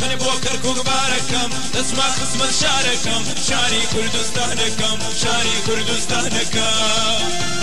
من بۆ کەرکووک بارەکەم دەچما خزمەت شارەکەم شاری کوردستانەکەم شاری کوردستانەکەم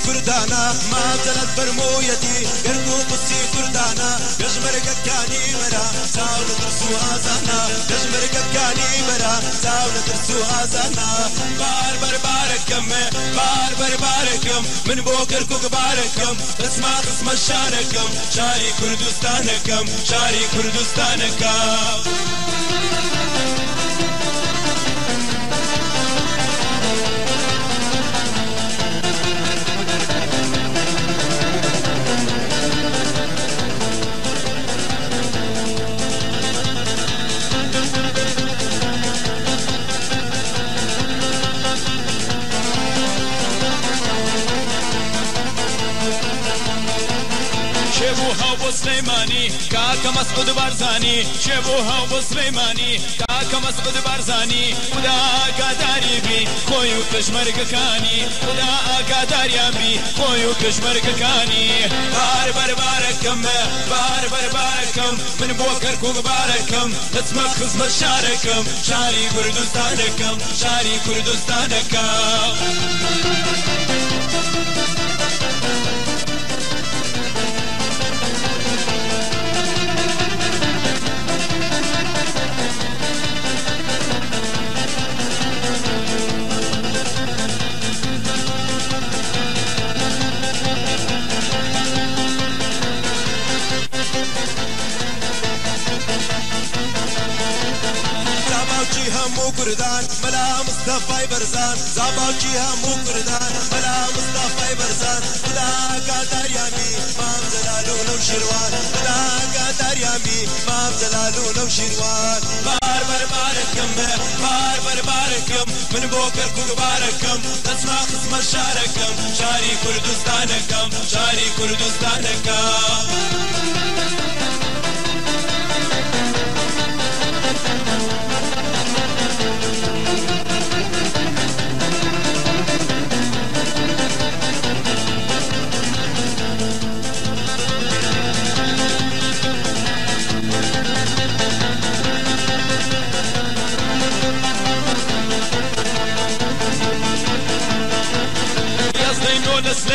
كردانا ما زالت برمويتي قرقو قصي كردانا يجمرك كاني مرا ساول درسو آزانا يجمرك كاني مرا ساول درسو آزانا بار بار باركم بار بار باركم من بوكر كوك باركم اسمع قسم شاركم شاري كردستانكم شاري كردستانكم شبوها وسليماني كاكا مسعود بارزاني شبوها وسليماني كاكا مسعود بارزاني خدا قداري بي خويو كشمرك كاني خدا قداري بي خويو كشمرك كاني بار بار باركم بار بار باركم من بوكر كوك باركم اسمع خزمة شاركم شاري كردستانكم شاري كردستانكم همو كردان ملا مصطفى برزان زاباوچی همو كردان ملا مصطفى برزان خدا قادر يامي مام جلالو لو شروان خدا قادر يامي مام جلالو لو شروان بار بار باركم بار بار باركم من بوكر كوك باركم تسمع قسم شاركم شاري كردستانكم شاري كردستانكم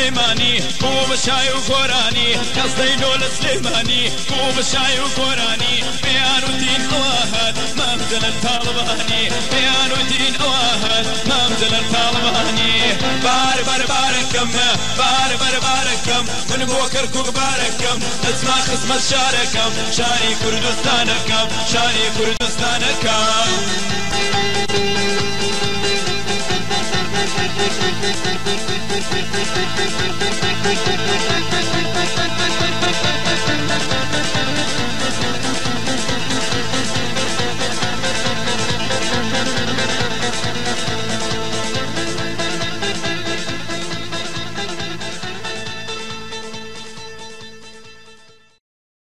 سليماني هو بشاي وقراني قصدي لول سليماني هو بشاي وقراني بيان ودين واحد ما مزل الطالباني بيان ودين واحد ما مزل الطالباني بار بار باركم بار بار باركم من بوكر كوك باركم اسمع خصم شاركم شاري كردستانكم شاري كردستانكم Thank you.